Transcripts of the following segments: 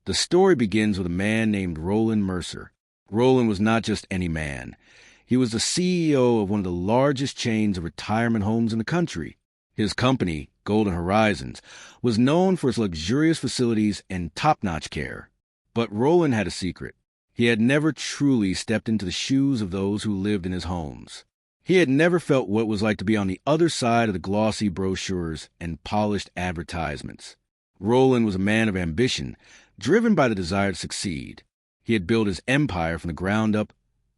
The story begins with a man named Roland Mercer. Roland was not just any man. He was the CEO of one of the largest chains of retirement homes in the country. His company, Golden Horizons, was known for its luxurious facilities and top-notch care. But Roland had a secret. He had never truly stepped into the shoes of those who lived in his homes. He had never felt what it was like to be on the other side of the glossy brochures and polished advertisements. Roland was a man of ambition, driven by the desire to succeed. He had built his empire from the ground up,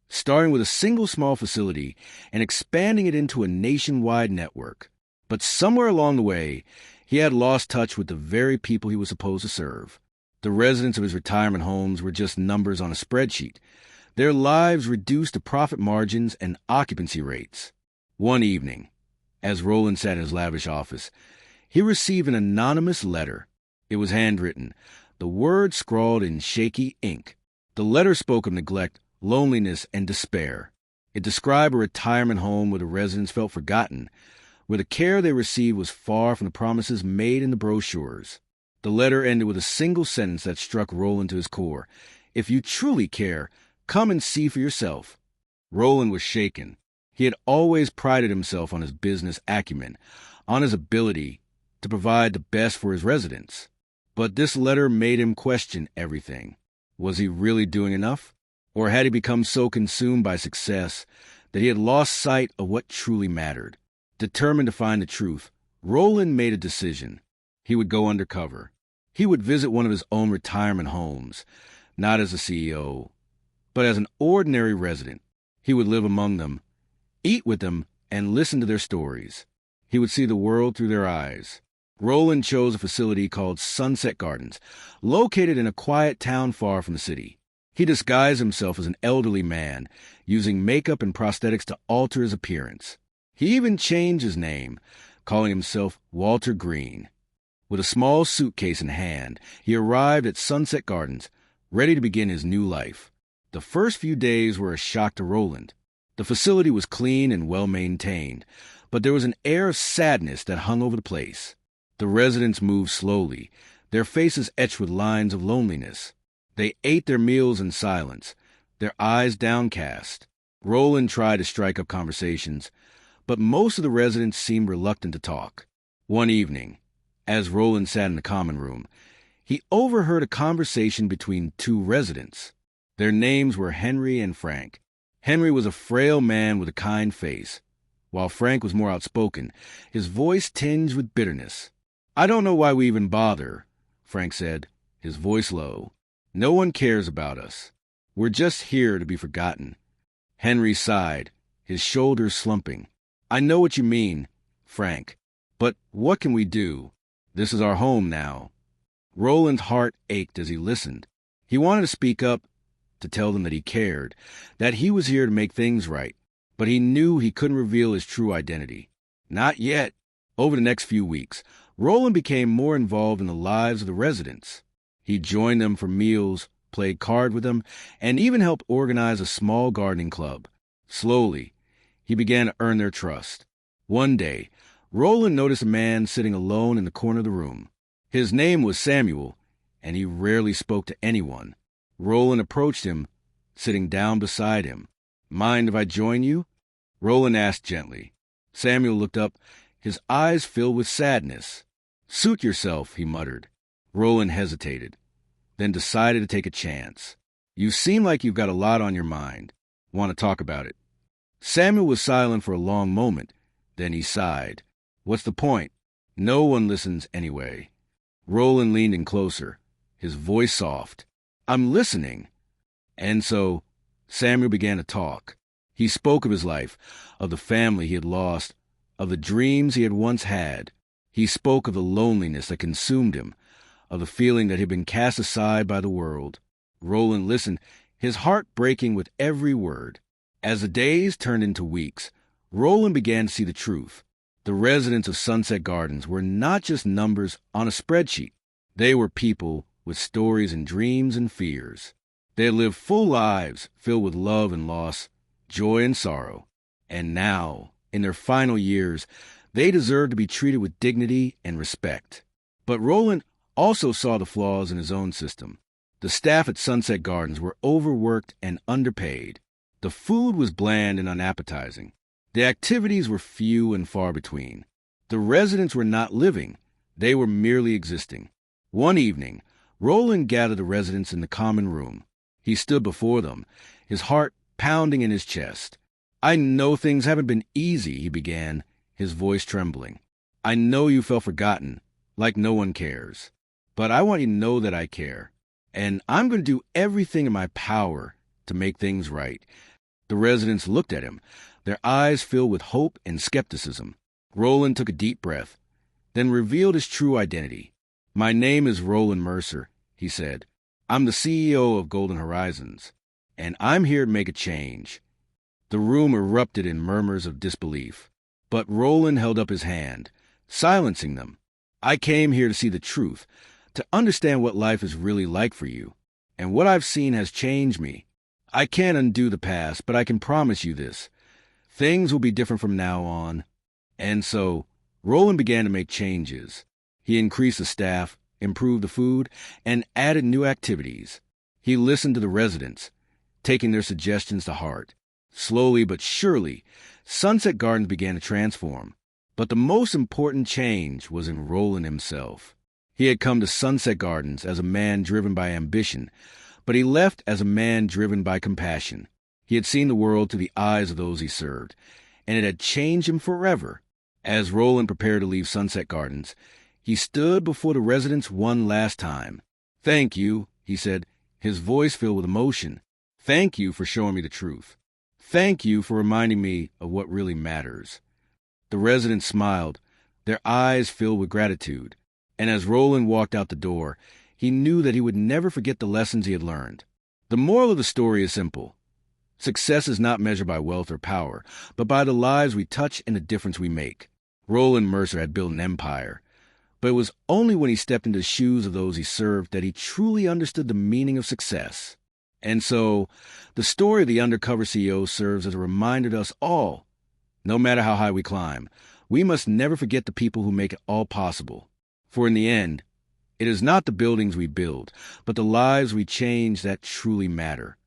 starting with a single small facility and expanding it into a nationwide network. But somewhere along the way, he had lost touch with the very people he was supposed to serve. The residents of his retirement homes were just numbers on a spreadsheet, their lives reduced to profit margins and occupancy rates. One evening, as Roland sat in his lavish office, he received an anonymous letter. It was handwritten, the words scrawled in shaky ink. The letter spoke of neglect, loneliness, and despair. It described a retirement home where the residents felt forgotten, where the care they received was far from the promises made in the brochures. The letter ended with a single sentence that struck Roland to his core. "If you truly care, come and see for yourself." Roland was shaken. He had always prided himself on his business acumen, on his ability to provide the best for his residents. But this letter made him question everything. Was he really doing enough? Or had he become so consumed by success that he had lost sight of what truly mattered? Determined to find the truth, Roland made a decision. He would go undercover. He would visit one of his own retirement homes, not as a CEO, but as an ordinary resident. He would live among them, eat with them, and listen to their stories. He would see the world through their eyes. Roland chose a facility called Sunset Gardens, located in a quiet town far from the city. He disguised himself as an elderly man, using makeup and prosthetics to alter his appearance. He even changed his name, calling himself Walter Green. With a small suitcase in hand, he arrived at Sunset Gardens, ready to begin his new life. The first few days were a shock to Roland. The facility was clean and well-maintained, but there was an air of sadness that hung over the place. The residents moved slowly, their faces etched with lines of loneliness. They ate their meals in silence, their eyes downcast. Roland tried to strike up conversations, but most of the residents seemed reluctant to talk. One evening, as Roland sat in the common room, he overheard a conversation between two residents. Their names were Henry and Frank. Henry was a frail man with a kind face, while Frank was more outspoken, his voice tinged with bitterness. "I don't know why we even bother," Frank said, his voice low. "No one cares about us. We're just here to be forgotten." Henry sighed, his shoulders slumping. "I know what you mean, Frank, but what can we do? This is our home now." Roland's heart ached as he listened. He wanted to speak up, to tell them that he cared, that he was here to make things right, but he knew he couldn't reveal his true identity. Not yet. Over the next few weeks, Roland became more involved in the lives of the residents. He joined them for meals, played cards with them, and even helped organize a small gardening club. Slowly, he began to earn their trust. One day, Roland noticed a man sitting alone in the corner of the room. His name was Samuel, and he rarely spoke to anyone. Roland approached him, sitting down beside him. "Mind if I join you?" Roland asked gently. Samuel looked up, his eyes filled with sadness. "Suit yourself," he muttered. Roland hesitated, then decided to take a chance. "You seem like you've got a lot on your mind. Want to talk about it?" Samuel was silent for a long moment. Then he sighed. "What's the point? No one listens anyway." Roland leaned in closer, his voice soft. "I'm listening." And so Samuel began to talk. He spoke of his life, of the family he had lost, of the dreams he had once had. He spoke of the loneliness that consumed him, of the feeling that he had been cast aside by the world. Roland listened, his heart breaking with every word. As the days turned into weeks, Roland began to see the truth. The residents of Sunset Gardens were not just numbers on a spreadsheet. They were people with stories and dreams and fears. They had lived full lives filled with love and loss, joy and sorrow. And now, in their final years, they deserved to be treated with dignity and respect. But Roland also saw the flaws in his own system. The staff at Sunset Gardens were overworked and underpaid. The food was bland and unappetizing. The activities were few and far between. The residents were not living. They were merely existing. One evening, Roland gathered the residents in the common room. He stood before them, his heart pounding in his chest. "I know things haven't been easy," he began, his voice trembling. "I know you felt forgotten, like no one cares. But I want you to know that I care. And I'm going to do everything in my power to make things right." The residents looked at him, their eyes filled with hope and skepticism. Roland took a deep breath, then revealed his true identity. "My name is Roland Mercer," he said. "I'm the CEO of Golden Horizons, and I'm here to make a change." The room erupted in murmurs of disbelief, but Roland held up his hand, silencing them. "I came here to see the truth, to understand what life is really like for you, and what I've seen has changed me. I can't undo the past, but I can promise you this. Things will be different from now on." And so, Roland began to make changes. He increased the staff, improved the food, and added new activities. He listened to the residents, taking their suggestions to heart. Slowly but surely, Sunset Gardens began to transform. But the most important change was in Roland himself. He had come to Sunset Gardens as a man driven by ambition, but he left as a man driven by compassion. He had seen the world through the eyes of those he served, and it had changed him forever. As Roland prepared to leave Sunset Gardens, he stood before the residents one last time. "Thank you," he said, his voice filled with emotion. "Thank you for showing me the truth. Thank you for reminding me of what really matters." The residents smiled, their eyes filled with gratitude. And as Roland walked out the door, he knew that he would never forget the lessons he had learned. The moral of the story is simple. Success is not measured by wealth or power, but by the lives we touch and the difference we make. Roland Mercer had built an empire, but it was only when he stepped into the shoes of those he served that he truly understood the meaning of success. And so, the story of the Undercover CEO serves as a reminder to us all. No matter how high we climb, we must never forget the people who make it all possible. For in the end, it is not the buildings we build, but the lives we change that truly matter.